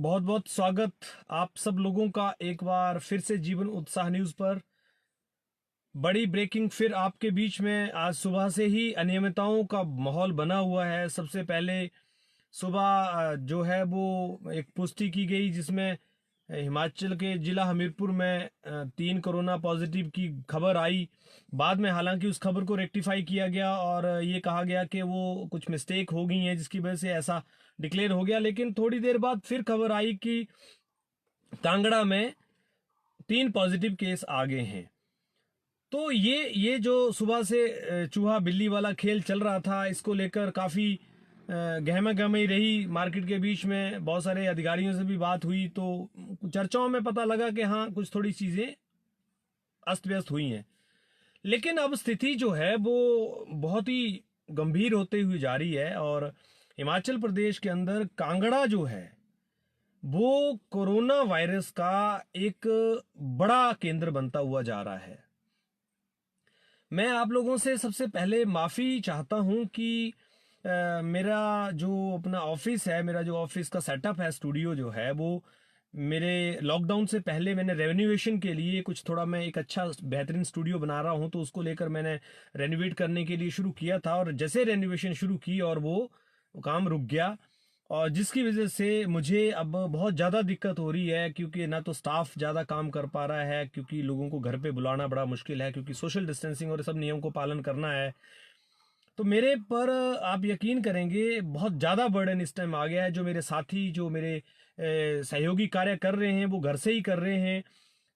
बहुत बहुत स्वागत आप सब लोगों का एक बार फिर से जीवन उत्साह न्यूज पर। बड़ी ब्रेकिंग फिर आपके बीच में। आज सुबह से ही अनियमितताओं का माहौल बना हुआ है। सबसे पहले सुबह जो है वो एक पुष्टि की गई जिसमें हिमाचल के जिला हमीरपुर में 3 कोरोना पॉजिटिव की खबर आई। बाद में हालांकि उस खबर को रेक्टिफाई किया गया और ये कहा गया कि वो कुछ मिस्टेक हो गई है जिसकी वजह से ऐसा डिक्लेयर हो गया। लेकिन थोड़ी देर बाद फिर खबर आई कि कांगड़ा में 3 पॉजिटिव केस आ गए हैं। तो ये जो सुबह से चूहा बिल्ली वाला खेल चल रहा था, इसको लेकर काफ़ी गहमा गहमी रही मार्केट के बीच में। बहुत सारे अधिकारियों से भी बात हुई तो चर्चाओं में पता लगा कि हाँ, कुछ थोड़ी चीज़ें अस्त व्यस्त हुई हैं। लेकिन अब स्थिति जो है वो बहुत ही गंभीर होते हुए जा रही है और हिमाचल प्रदेश के अंदर कांगड़ा जो है वो कोरोना वायरस का एक बड़ा केंद्र बनता हुआ जा रहा है। मैं आप लोगों से सबसे पहले माफ़ी चाहता हूं कि मेरा जो अपना ऑफिस है, मेरा जो ऑफिस का सेटअप है, स्टूडियो जो है वो मेरे लॉकडाउन से पहले मैंने रेनोवेशन के लिए कुछ थोड़ा मैं एक अच्छा बेहतरीन स्टूडियो बना रहा हूं तो उसको लेकर मैंने रेनोवेट करने के लिए शुरू किया था। और जैसे रेनोवेशन शुरू की और वो काम रुक गया और जिसकी वजह से मुझे अब बहुत ज़्यादा दिक्कत हो रही है क्योंकि ना तो स्टाफ ज़्यादा काम कर पा रहा है, क्योंकि लोगों को घर पे बुलाना बड़ा मुश्किल है, क्योंकि सोशल डिस्टेंसिंग और सब नियम को पालन करना है। तो मेरे पर आप यकीन करेंगे बहुत ज़्यादा बर्डन इस टाइम आ गया है। जो मेरे साथी, जो मेरे सहयोगी कार्य कर रहे हैं वो घर से ही कर रहे हैं,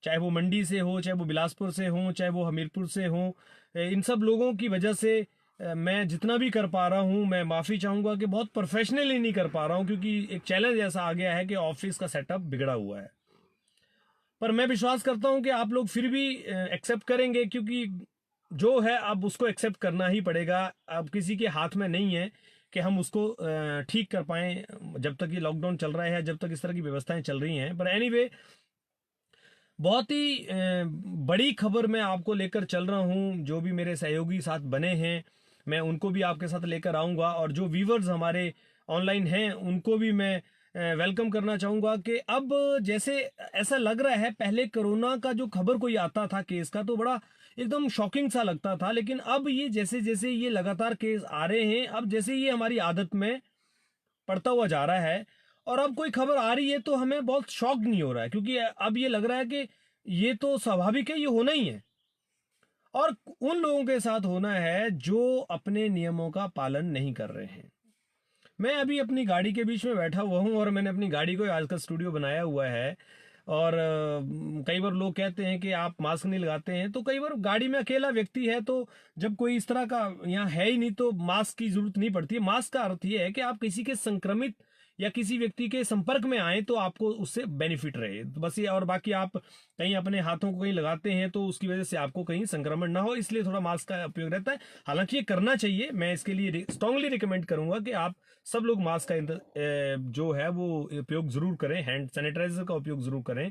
चाहे वो मंडी से हो, चाहे वो बिलासपुर से हो, चाहे वो हमीरपुर से हो। इन सब लोगों की वजह से मैं जितना भी कर पा रहा हूँ, मैं माफ़ी चाहूँगा कि बहुत प्रोफेशनली नहीं कर पा रहा हूँ क्योंकि एक चैलेंज ऐसा आ गया है कि ऑफिस का सेटअप बिगड़ा हुआ है। पर मैं विश्वास करता हूँ कि आप लोग फिर भी एक्सेप्ट करेंगे क्योंकि जो है अब उसको एक्सेप्ट करना ही पड़ेगा। अब किसी के हाथ में नहीं है कि हम उसको ठीक कर पाएँ जब तक ये लॉकडाउन चल रहा है, जब तक इस तरह की व्यवस्थाएं चल रही हैं। पर एनीवे, बहुत ही बड़ी खबर मैं आपको लेकर चल रहा हूँ। जो भी मेरे सहयोगी साथ बने हैं मैं उनको भी आपके साथ लेकर आऊँगा और जो व्यूवर्स हमारे ऑनलाइन हैं उनको भी मैं वेलकम करना चाहूँगा कि अब जैसे ऐसा लग रहा है, पहले कोरोना का जो खबर कोई आता था केस का तो बड़ा एकदम शॉकिंग सा लगता था, लेकिन अब ये जैसे जैसे ये लगातार केस आ रहे हैं, अब जैसे ये हमारी आदत में पड़ता हुआ जा रहा है और अब कोई खबर आ रही है तो हमें बहुत शॉक नहीं हो रहा है क्योंकि अब ये लग रहा है कि ये तो स्वाभाविक है, ये होना ही है। और उन लोगों के साथ होना है जो अपने नियमों का पालन नहीं कर रहे हैं। मैं अभी अपनी गाड़ी के बीच में बैठा हुआ हूँ और मैंने अपनी गाड़ी को आजकल स्टूडियो बनाया हुआ है। और कई बार लोग कहते हैं कि आप मास्क नहीं लगाते हैं, तो कई बार गाड़ी में अकेला व्यक्ति है तो जब कोई इस तरह का यहाँ है ही नहीं तो मास्क की जरूरत नहीं पड़ती है। मास्क का अर्थ ये है कि आप किसी के संक्रमित या किसी व्यक्ति के संपर्क में आए तो आपको उससे बेनिफिट रहे, तो बस ये। और बाकी आप कहीं अपने हाथों को कहीं लगाते हैं तो उसकी वजह से आपको कहीं संक्रमण ना हो, इसलिए थोड़ा मास्क का उपयोग रहता है। हालांकि ये करना चाहिए, मैं इसके लिए स्ट्रांगली रिकमेंड करूंगा कि आप सब लोग मास्क का जो है वो उपयोग जरूर करें, हैंड सैनिटाइजर का उपयोग जरूर करें।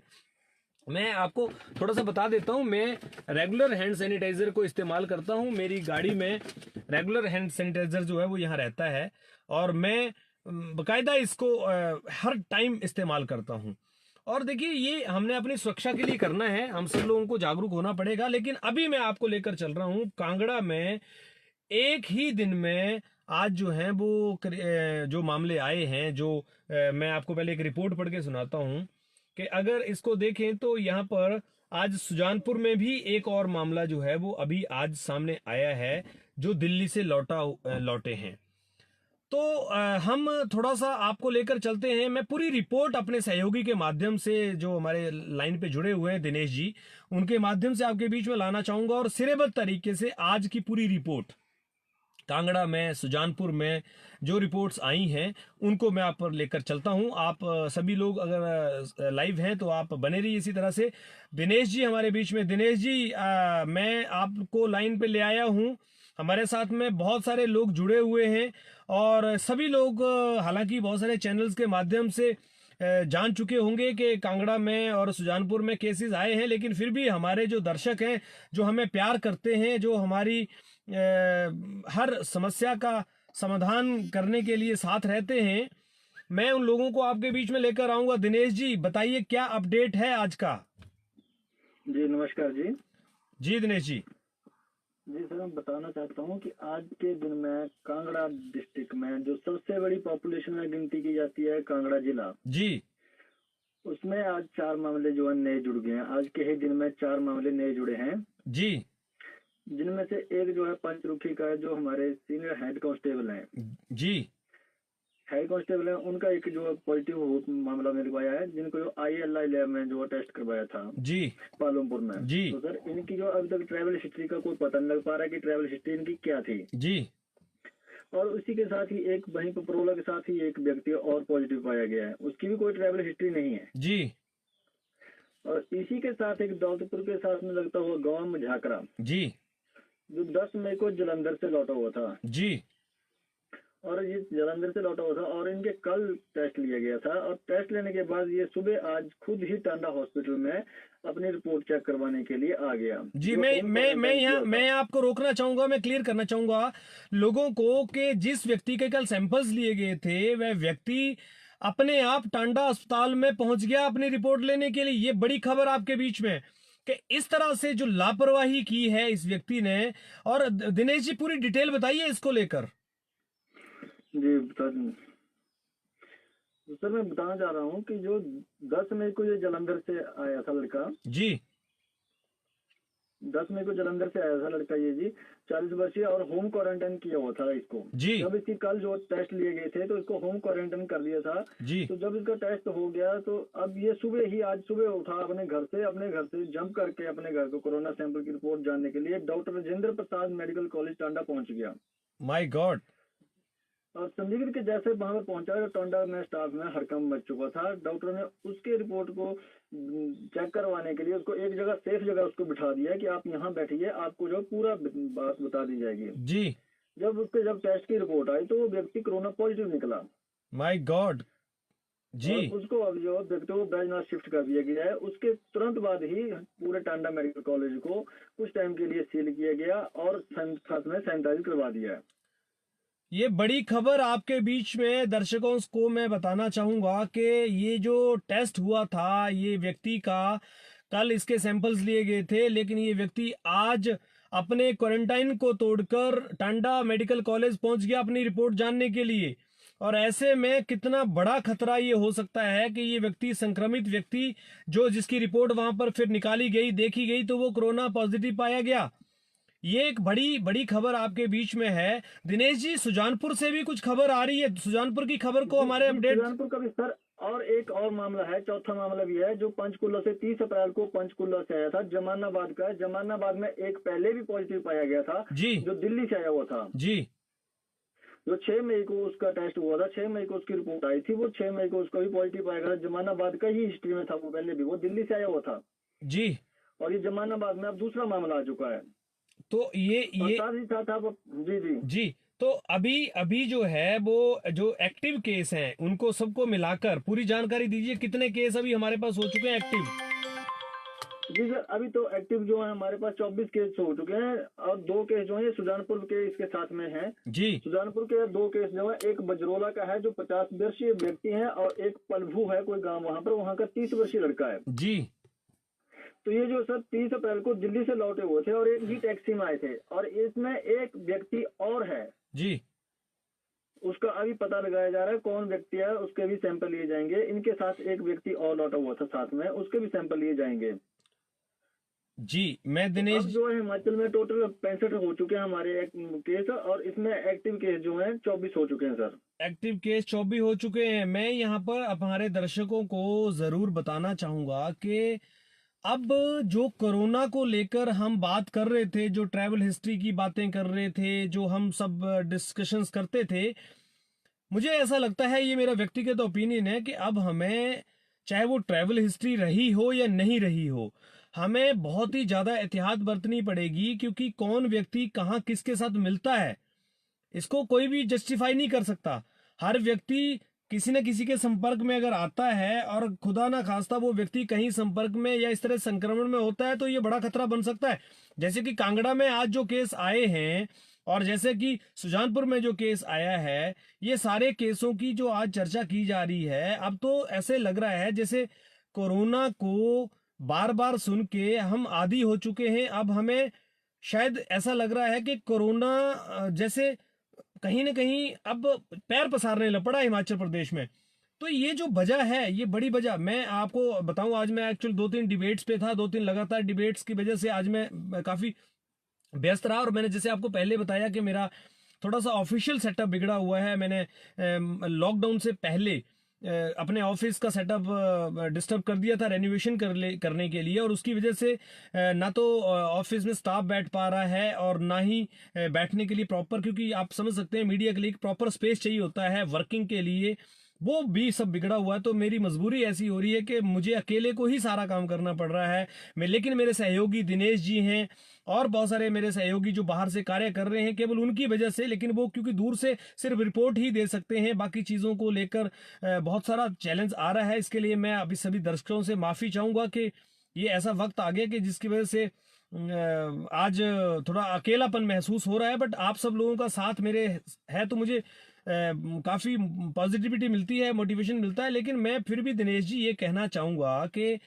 मैं आपको थोड़ा सा बता देता हूं, मैं रेगुलर हैंड सैनिटाइजर को इस्तेमाल करता हूं। मेरी गाड़ी में रेगुलर हैंड सैनिटाइजर जो है वो यहाँ रहता है और मैं बकायदा इसको हर टाइम इस्तेमाल करता हूं। और देखिए, ये हमने अपनी सुरक्षा के लिए करना है, हम सब लोगों को जागरूक होना पड़ेगा। लेकिन अभी मैं आपको लेकर चल रहा हूं कांगड़ा में। एक ही दिन में आज जो है वो जो मामले आए हैं, जो मैं आपको पहले एक रिपोर्ट पढ़ के सुनाता हूं कि अगर इसको देखें तो यहाँ पर आज सुजानपुर में भी एक और मामला जो है वो अभी आज सामने आया है, जो दिल्ली से लौटे हैं। तो हम थोड़ा सा आपको लेकर चलते हैं। मैं पूरी रिपोर्ट अपने सहयोगी के माध्यम से, जो हमारे लाइन पे जुड़े हुए हैं दिनेश जी, उनके माध्यम से आपके बीच में लाना चाहूंगा और सिरेबद्ध तरीके से आज की पूरी रिपोर्ट कांगड़ा में, सुजानपुर में जो रिपोर्ट्स आई हैं उनको मैं आप पर लेकर चलता हूं। आप सभी लोग अगर लाइव हैं तो आप बने रहिए इसी तरह से। दिनेश जी हमारे बीच में। दिनेश जी, मैं आपको लाइन पे ले आया हूं। हमारे साथ में बहुत सारे लोग जुड़े हुए हैं और सभी लोग हालांकि बहुत सारे चैनल्स के माध्यम से जान चुके होंगे कि कांगड़ा में और सुजानपुर में केसेस आए हैं, लेकिन फिर भी हमारे जो दर्शक हैं, जो हमें प्यार करते हैं, जो हमारी हर समस्या का समाधान करने के लिए साथ रहते हैं, मैं उन लोगों को आपके बीच में लेकर आऊंगा। दिनेश जी, बताइए क्या अपडेट है आज का। जी नमस्कार जी। जी दिनेश जी। जी सर, मैं बताना चाहता हूँ कि आज के दिन में कांगड़ा डिस्ट्रिक्ट में जो सबसे बड़ी पॉपुलेशन में गिनती की जाती है कांगड़ा जिला, जी उसमें आज 4 मामले जो है नए जुड़ गए हैं। आज के ही दिन में 4 मामले नए जुड़े हैं, जी जिनमें से एक जो है पंचरुखी का है, जो हमारे सीनियर हेड कांस्टेबल हैं। जी हेड कांस्टेबल है, उनका एक जो पॉजिटिव मामला मिल पाया है, जिनको जो ILI लैब में जो टेस्ट करवाया था जी पालमपुर में। जी तो सर इनकी जो अभी तक ट्रैवल हिस्ट्री का कोई पता नहीं लग पा रहा है कि ट्रैवल हिस्ट्री इनकी क्या थी। जी और उसी के साथ ही एक वहीं पर परोला के साथ ही एक व्यक्ति और पॉजिटिव पाया गया है, उसकी भी कोई ट्रैवल हिस्ट्री नहीं है। जी और इसी के साथ एक दौलतपुर के साथ में लगता हुआ गांव में झाकरा, जी जो 10 मई को जलंधर से लौटा हुआ था। जी और ये जलंधर से लौटा हुआ था और इनके कल टेस्ट लिया गया था, और टेस्ट लेने के बाद ये सुबह आज खुद ही टांडा हॉस्पिटल में अपनी रिपोर्ट चेक करवाने के लिए आ गया। जी मैं आपको रोकना चाहूंगा, मैं क्लियर करना चाहूंगा लोगों को कि जिस व्यक्ति के कल सैंपल्स लिए गए थे वह व्यक्ति अपने आप टांडा अस्पताल में पहुंच गया अपनी रिपोर्ट लेने के लिए। ये बड़ी खबर आपके बीच में कि इस तरह से जो लापरवाही की है इस व्यक्ति ने। और दिनेश जी पूरी डिटेल बताइए इसको लेकर। जी बता दूं। तो सर मैं बताना चाह रहा हूँ कि जो 10 मई को ये जलंधर से आया था लड़का, जी 10 मई को जलंधर से आया था लड़का ये जी, 40 वर्षीय, और होम क्वारंटाइन किया हुआ था इसको। जी जब इसकी कल जो टेस्ट लिए गए थे तो इसको होम क्वारंटाइन कर दिया था। जी तो जब इसका टेस्ट हो गया तो अब ये आज सुबह उठा अपने घर से जंप करके अपने घर को कोरोना सैंपल की रिपोर्ट जानने के लिए doctor Rajendra Prasad medical college Tanda पहुंच गया। My God. और चंडीगढ़ के जैसे वहां पर पहुंचा तो टांडा में स्टाफ में हड़कंप मच चुका था। डॉक्टर ने उसके रिपोर्ट को चेक करवाने के लिए उसको एक जगह सेफ जगह उसको बिठा दिया कि आप यहाँ बैठिए, आपको जो पूरा बात बता दी जाएगी। जी जब टेस्ट की रिपोर्ट आई तो वो व्यक्ति कोरोना पॉजिटिव निकला। My god. जी और उसको अब जो व्यक्ति को बैजनाथ शिफ्ट कर दिया गया है। उसके तुरंत बाद ही पूरे टांडा मेडिकल कॉलेज को कुछ टाइम के लिए सील किया गया और साथ में सैनिटाइज करवा दिया है। ये बड़ी खबर आपके बीच में दर्शकों को मैं बताना चाहूंगा कि ये जो टेस्ट हुआ था ये व्यक्ति का कल इसके सैंपल्स लिए गए थे, लेकिन ये व्यक्ति आज अपने क्वारंटाइन को तोड़कर टांडा मेडिकल कॉलेज पहुंच गया अपनी रिपोर्ट जानने के लिए। और ऐसे में कितना बड़ा खतरा ये हो सकता है कि ये व्यक्ति संक्रमित व्यक्ति जो जिसकी रिपोर्ट वहां पर फिर निकाली गई देखी गई तो वो कोरोना पॉजिटिव पाया गया। ये एक बड़ी खबर आपके बीच में है। दिनेश जी, सुजानपुर से भी कुछ खबर आ रही है, सुजानपुर की खबर को हमारे अपडेट। सुजानपुर का भी सर और एक और मामला है, चौथा मामला भी है, जो पंचकुला से 30 अप्रैल को पंचकुला से आया था, जमानाबाद का। जमानाबाद में एक पहले भी पॉजिटिव पाया गया था जी जो दिल्ली से आया हुआ था। जी जो 6 मई को उसका टेस्ट हुआ था, 6 मई को उसकी रिपोर्ट आई थी, वो 6 मई को उसका भी पॉजिटिव पाया गया। जमानाबाद का ही हिस्ट्री में था, वो पहले भी वो दिल्ली से आया हुआ था। जी और ये जमानाबाद में अब दूसरा मामला आ चुका है। तो ये साथ ही साथ आप जी जी जी तो अभी जो है वो जो एक्टिव केस हैं उनको सबको मिलाकर पूरी जानकारी दीजिए, कितने केस अभी हमारे पास हो चुके हैं एक्टिव। जी सर, अभी तो एक्टिव जो है हमारे पास 24 केस हो चुके हैं, और 2 केस जो है सुजानपुर के इसके साथ में हैं। जी सुजानपुर के 2 केस जो है, एक बजरोला का है जो 50 वर्षीय व्यक्ति है, और एक पलभू है कोई गांव वहां पर, वहां का 30 वर्षीय लड़का है। जी तो ये जो सर 30 अप्रैल को दिल्ली से लौटे हुए थे और एक ही टैक्सी में आए थे, और इसमें एक व्यक्ति और है, जी उसका अभी पता लगाया जा रहा है कौन व्यक्ति है, उसके भी सैंपल लिए जाएंगे। इनके साथ एक व्यक्ति और लौटा हुआ था साथ में, उसके भी सैंपल लिए जाएंगे। जी मैं दिनेश अब जो है हिमाचल में टोटल 65 हो चुके हैं हमारे केस, और इसमें एक्टिव केस जो हैं 24 हो चुके हैं सर। एक्टिव केस 24 हो चुके हैं। मैं यहाँ पर हमारे दर्शकों को जरूर बताना चाहूंगा कि अब जो कोरोना को लेकर हम बात कर रहे थे, जो ट्रैवल हिस्ट्री की बातें कर रहे थे, जो हम सब डिस्कशंस करते थे, मुझे ऐसा लगता है, ये मेरा व्यक्तिगत ओपिनियन है कि अब हमें चाहे वो ट्रैवल हिस्ट्री रही हो या नहीं रही हो, हमें बहुत ही ज्यादा एहतियात बरतनी पड़ेगी, क्योंकि कौन व्यक्ति कहाँ किसके साथ मिलता है इसको कोई भी जस्टिफाई नहीं कर सकता। हर व्यक्ति किसी न किसी के संपर्क में अगर आता है और खुदा ना खास्ता वो व्यक्ति कहीं संपर्क में या इस तरह संक्रमण में होता है तो ये बड़ा खतरा बन सकता है। जैसे कि कांगड़ा में आज जो केस आए हैं और जैसे कि सुजानपुर में जो केस आया है, ये सारे केसों की जो आज चर्चा की जा रही है, अब तो ऐसे लग रहा है जैसे कोरोना को बार बार सुन के हम आदी हो चुके हैं। अब हमें शायद ऐसा लग रहा है कि कोरोना जैसे कहीं ना कहीं अब पैर पसारने लग पड़ा हिमाचल प्रदेश में। तो ये जो वजह है, ये बड़ी वजह मैं आपको बताऊं, आज मैं एक्चुअल 2-3 डिबेट्स पे था, 2-3 लगातार डिबेट्स की वजह से आज मैं काफी व्यस्त रहा। और मैंने जैसे आपको पहले बताया कि मेरा थोड़ा सा ऑफिशियल सेटअप बिगड़ा हुआ है। मैंने लॉकडाउन से पहले अपने ऑफिस का सेटअप डिस्टर्ब कर दिया था रेनोवेशन करने के लिए, और उसकी वजह से ना तो ऑफिस में स्टाफ बैठ पा रहा है और ना ही बैठने के लिए प्रॉपर, क्योंकि आप समझ सकते हैं मीडिया के लिए प्रॉपर स्पेस चाहिए होता है वर्किंग के लिए, वो भी सब बिगड़ा हुआ है। तो मेरी मजबूरी ऐसी हो रही है कि मुझे अकेले को ही सारा काम करना पड़ रहा है। लेकिन मेरे सहयोगी दिनेश जी हैं और बहुत सारे मेरे सहयोगी जो बाहर से कार्य कर रहे हैं, केवल उनकी वजह से, लेकिन वो क्योंकि दूर से सिर्फ रिपोर्ट ही दे सकते हैं, बाकी चीज़ों को लेकर बहुत सारा चैलेंज आ रहा है। इसके लिए मैं अभी सभी दर्शकों से माफ़ी चाहूँगा कि ये ऐसा वक्त आ गया कि जिसकी वजह से आज थोड़ा अकेलापन महसूस हो रहा है। बट आप सब लोगों का साथ मेरे है तो मुझे काफ़ी पॉजिटिविटी मिलती है, मोटिवेशन मिलता है। लेकिन मैं फिर भी दिनेश जी ये कहना चाहूँगा कि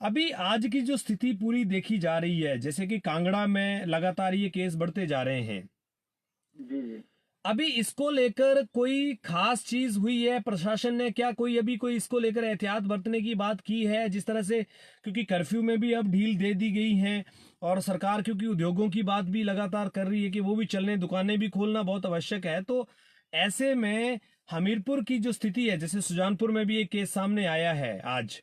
अभी आज की जो स्थिति पूरी देखी जा रही है, जैसे कि कांगड़ा में लगातार ये केस बढ़ते जा रहे हैं, जी जी। अभी इसको लेकर कोई खास चीज हुई है? प्रशासन ने क्या कोई इसको लेकर एहतियात बरतने की बात की है? जिस तरह से, क्योंकि कर्फ्यू में भी अब ढील दे दी गई है, और सरकार क्योंकि उद्योगों की बात भी लगातार कर रही है कि वो भी चलने, दुकानें भी खोलना बहुत आवश्यक है। तो ऐसे में हमीरपुर की जो स्थिति है, जैसे सुजानपुर में भी एक केस सामने आया है आज।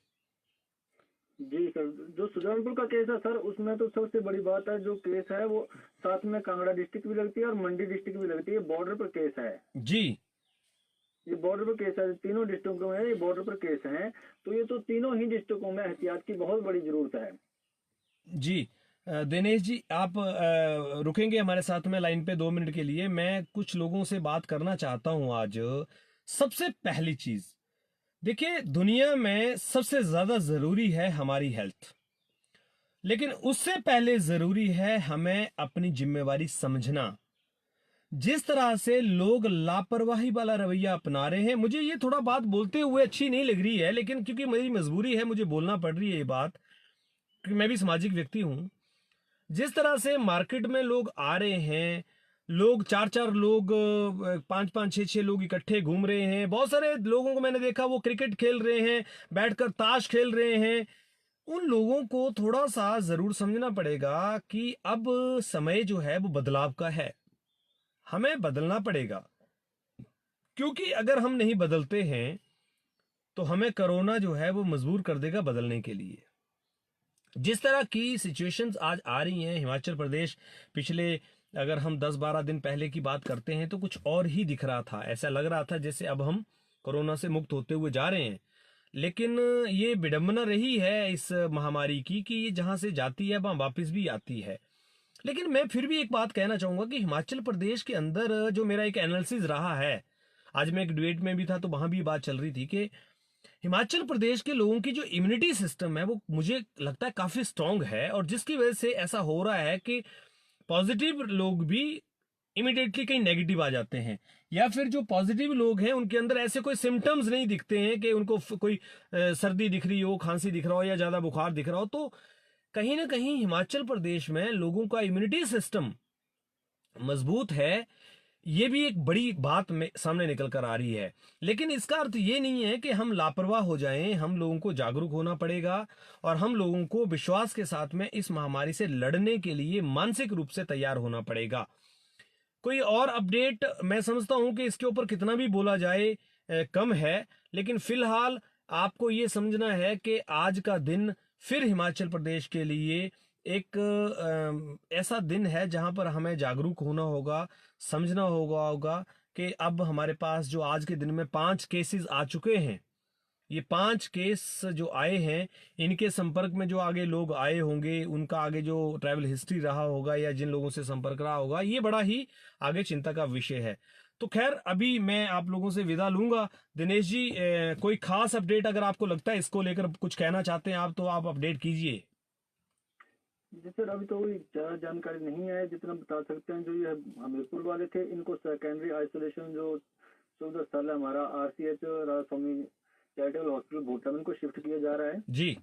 जी सर, जो सुजानपुर का केस है सर, उसमें तो सबसे बड़ी बात है, जो केस है वो साथ में कांगड़ा डिस्ट्रिक्ट भी लगती है और मंडी डिस्ट्रिक्ट भी लगती है, बॉर्डर पर केस है। जी ये बॉर्डर पर केस है, तीनों डिस्ट्रिक्टों में ये बॉर्डर पर केस है। तो ये तो तीनों ही डिस्ट्रिक्टों में एहतियात की बहुत बड़ी जरूरत है। जी। दिनेश जी, आप रुकेंगे हमारे साथ में लाइन पे 2 मिनट के लिए? मैं कुछ लोगों से बात करना चाहता हूं आज। सबसे पहली चीज देखिए, दुनिया में सबसे ज्यादा जरूरी है हमारी हेल्थ, लेकिन उससे पहले जरूरी है हमें अपनी जिम्मेवारी समझना। जिस तरह से लोग लापरवाही वाला रवैया अपना रहे हैं, मुझे ये थोड़ा बात बोलते हुए अच्छी नहीं लग रही है, लेकिन क्योंकि मेरी मजबूरी है, मुझे बोलना पड़ रही है ये बात, क्योंकि मैं भी सामाजिक व्यक्ति हूं। जिस तरह से मार्केट में लोग आ रहे हैं, लोग 4-4 लोग, 5-5, 6-6 लोग इकट्ठे घूम रहे हैं। बहुत सारे लोगों को मैंने देखा वो क्रिकेट खेल रहे हैं, बैठकर ताश खेल रहे हैं। उन लोगों को थोड़ा सा जरूर समझना पड़ेगा कि अब समय जो है वो बदलाव का है, हमें बदलना पड़ेगा। क्योंकि अगर हम नहीं बदलते हैं तो हमें कोरोना जो है वो मजबूर कर देगा बदलने के लिए। जिस तरह की सिचुएशंस आज आ रही हैं हिमाचल प्रदेश, पिछले अगर हम 10-12 दिन पहले की बात करते हैं तो कुछ और ही दिख रहा था। ऐसा लग रहा था जैसे अब हम कोरोना से मुक्त होते हुए जा रहे हैं। लेकिन ये विडंबना रही है इस महामारी की कि ये जहां से जाती है वहां वापस भी आती है। लेकिन मैं फिर भी एक बात कहना चाहूंगा कि हिमाचल प्रदेश के अंदर जो मेरा एक एनालिसिस रहा है, आज मैं एक डिबेट में भी था तो वहां भी बात चल रही थी कि हिमाचल प्रदेश के लोगों की जो इम्यूनिटी सिस्टम है वो मुझे लगता है काफी स्ट्रांग है, और जिसकी वजह से ऐसा हो रहा है कि पॉजिटिव लोग भी इमिडिएटली कहीं नेगेटिव आ जाते हैं, या फिर जो पॉजिटिव लोग हैं उनके अंदर ऐसे कोई सिम्टम्स नहीं दिखते हैं कि उनको कोई सर्दी दिख रही हो, खांसी दिख रहा हो या ज्यादा बुखार दिख रहा हो। तो कहीं ना कहीं हिमाचल प्रदेश में लोगों का इम्यूनिटी सिस्टम मजबूत है, ये भी एक बड़ी बात में सामने निकल कर आ रही है। लेकिन इसका अर्थ ये नहीं है कि हम लापरवाह हो जाएं। हम लोगों को जागरूक होना पड़ेगा और हम लोगों को विश्वास के साथ में इस महामारी से लड़ने के लिए मानसिक रूप से तैयार होना पड़ेगा। कोई और अपडेट, मैं समझता हूं कि इसके ऊपर कितना भी बोला जाए कम है, लेकिन फिलहाल आपको ये समझना है कि आज का दिन फिर हिमाचल प्रदेश के लिए एक ऐसा दिन है जहां पर हमें जागरूक होना होगा, समझना होगा कि अब हमारे पास जो आज के दिन में 5 केसेस आ चुके हैं, ये 5 केस जो आए हैं, इनके संपर्क में जो आगे लोग आए होंगे, उनका आगे जो ट्रैवल हिस्ट्री रहा होगा या जिन लोगों से संपर्क रहा होगा, ये बड़ा ही आगे चिंता का विषय है। तो खैर, अभी मैं आप लोगों से विदा लूंगा। दिनेश जी, कोई खास अपडेट अगर आपको लगता है इसको लेकर कुछ कहना चाहते हैं आप, तो आप अपडेट कीजिए। जी सर, अभी तो कोई ज़्यादा जानकारी नहीं है। जितना बता सकते हैं, जो ये हमीरपुर वाले थे, इनको सेकेंडरी आइसोलेशन जो सुविधा स्थल है हमारा RCH राधा स्वामी चैरिटेबल हॉस्पिटल भोटा में, इनको शिफ्ट किया जा रहा है। जी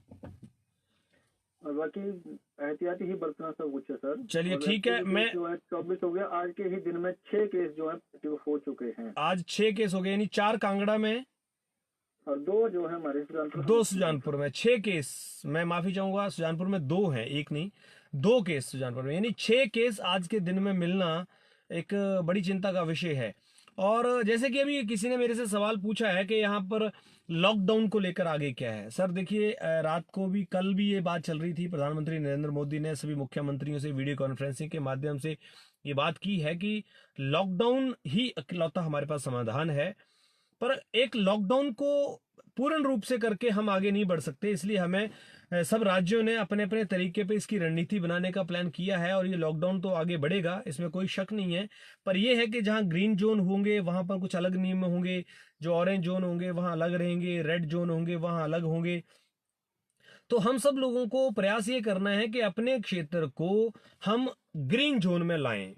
और बाकी एहतियाती ही बरतना सब कुछ है सर। चलिए और ठीक है, एक्टिव मैं केस जो है 24 हो गया। आज के ही दिन में 6 केस जो है एक्टिव हो चुके हैं आज 6 केस हो गए, यानी 4 कांगड़ा में, और 2 जो है हमारे सुजानपुर 2 सुजानपुर में, 6 केस। मैं माफी चाहूंगा, सुजानपुर में 2 हैं, एक नहीं, 2 केस सुजानपुर में, यानी 6 केस आज के दिन में मिलना एक बड़ी चिंता का विषय है। और जैसे कि अभी किसी ने मेरे से सवाल पूछा है कि यहाँ पर लॉकडाउन को लेकर आगे क्या है। सर देखिए, रात को भी, कल भी ये बात चल रही थी, प्रधानमंत्री नरेंद्र मोदी ने सभी मुख्यमंत्रियों से वीडियो कॉन्फ्रेंसिंग के माध्यम से ये बात की है कि लॉकडाउन ही इकलौता हमारे पास समाधान है। पर एक लॉकडाउन को पूर्ण रूप से करके हम आगे नहीं बढ़ सकते, इसलिए हमें सब राज्यों ने अपने अपने तरीके पे इसकी रणनीति बनाने का प्लान किया है। और ये लॉकडाउन तो आगे बढ़ेगा, इसमें कोई शक नहीं है। पर यह है कि जहां ग्रीन जोन होंगे वहां पर कुछ अलग नियम होंगे, जो ऑरेंज जोन होंगे वहां अलग रहेंगे, रेड जोन होंगे वहां अलग होंगे। तो हम सब लोगों को प्रयास ये करना है कि अपने क्षेत्र को हम ग्रीन जोन में लाएं।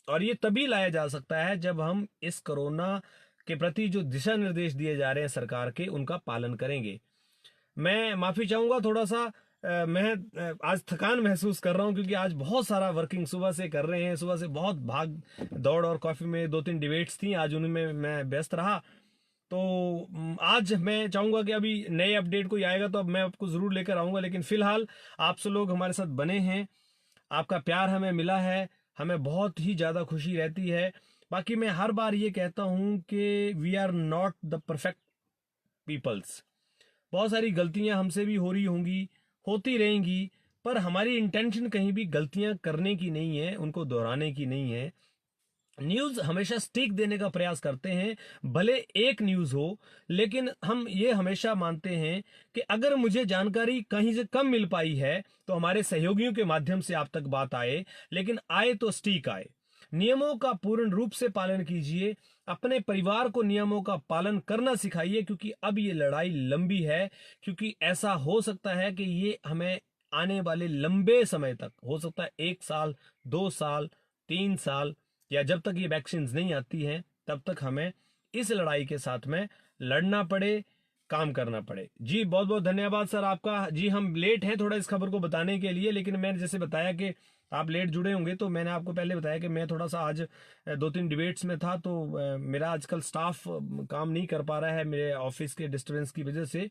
और ये तभी लाया जा सकता है जब हम इस कोरोना के प्रति जो दिशा निर्देश दिए जा रहे हैं सरकार के, उनका पालन करेंगे। मैं माफी चाहूंगा थोड़ा सा, मैं आज थकान महसूस कर रहा हूं क्योंकि आज बहुत सारा वर्किंग सुबह से कर रहे हैं, सुबह से बहुत भाग दौड़, और कॉफी में 2-3 डिबेट्स थी, आज उनमें मैं व्यस्त रहा। तो आज मैं चाहूंगा कि अभी नए अपडेट कोई आएगा तो अब मैं आपको जरूर लेकर आऊंगा, लेकिन फिलहाल आप सब लोग हमारे साथ बने हैं, आपका प्यार हमें मिला है, हमें बहुत ही ज्यादा खुशी रहती है। बाकी मैं हर बार ये कहता हूं कि we are not the perfect peoples, बहुत सारी गलतियां हमसे भी हो रही होंगी, होती रहेंगी, पर हमारी इंटेंशन कहीं भी गलतियां करने की नहीं है, उनको दोहराने की नहीं है। न्यूज हमेशा स्टिक देने का प्रयास करते हैं, भले एक न्यूज हो, लेकिन हम ये हमेशा मानते हैं कि अगर मुझे जानकारी कहीं से कम मिल पाई है तो हमारे सहयोगियों के माध्यम से आप तक बात आए, लेकिन आए तो स्टिक आए। नियमों का पूर्ण रूप से पालन कीजिए, अपने परिवार को नियमों का पालन करना सिखाइए, क्योंकि अब ये लड़ाई लंबी है। क्योंकि ऐसा हो सकता है कि ये हमें आने वाले लंबे समय तक, हो सकता है 1 साल, 2 साल, 3 साल, या जब तक ये वैक्सीन नहीं आती हैं तब तक हमें इस लड़ाई के साथ में लड़ना पड़े, काम करना पड़े। जी बहुत बहुत धन्यवाद सर आपका। जी हम लेट हैं थोड़ा इस खबर को बताने के लिए, लेकिन मैंने जैसे बताया कि आप लेट जुड़े होंगे, तो मैंने आपको पहले बताया कि मैं थोड़ा सा आज 2-3 डिबेट्स में था, तो मेरा आजकल स्टाफ काम नहीं कर पा रहा है मेरे ऑफिस के डिस्टर्बेंस की वजह से।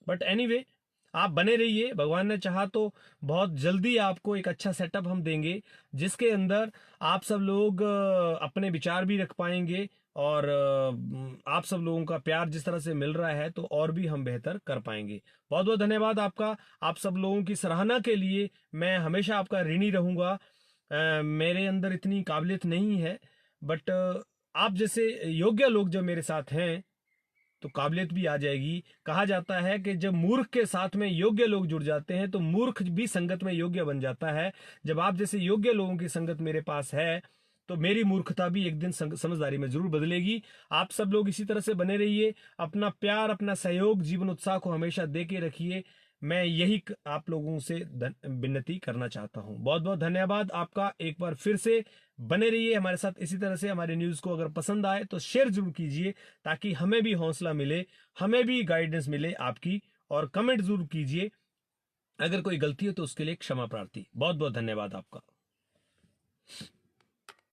बट एनीवे, आप बने रहिए, भगवान ने चाहा तो बहुत जल्दी आपको एक अच्छा सेटअप हम देंगे, जिसके अंदर आप सब लोग अपने विचार भी रख पाएंगे, और आप सब लोगों का प्यार जिस तरह से मिल रहा है तो और भी हम बेहतर कर पाएंगे। बहुत बहुत धन्यवाद आपका। आप सब लोगों की सराहना के लिए मैं हमेशा आपका ऋणी रहूंगा। मेरे अंदर इतनी काबिलियत नहीं है, बट आप जैसे योग्य लोग जब मेरे साथ हैं तो काबिलियत भी आ जाएगी। कहा जाता है कि जब मूर्ख के साथ में योग्य लोग जुड़ जाते हैं तो मूर्ख भी संगत में योग्य बन जाता है। जब आप जैसे योग्य लोगों की संगत मेरे पास है तो मेरी मूर्खता भी एक दिन समझदारी में जरूर बदलेगी। आप सब लोग इसी तरह से बने रहिए, अपना प्यार, अपना सहयोग, जीवन उत्साह को हमेशा दे के रखिए। मैं यही आप लोगों से विनती करना चाहता हूं। बहुत बहुत धन्यवाद आपका एक बार फिर से। बने रहिए हमारे साथ इसी तरह से। हमारे न्यूज को अगर पसंद आए तो शेयर जरूर कीजिए, ताकि हमें भी हौसला मिले, हमें भी गाइडेंस मिले आपकी। और कमेंट जरूर कीजिए, अगर कोई गलती हो तो उसके लिए क्षमा प्रार्थी। बहुत बहुत धन्यवाद आपका।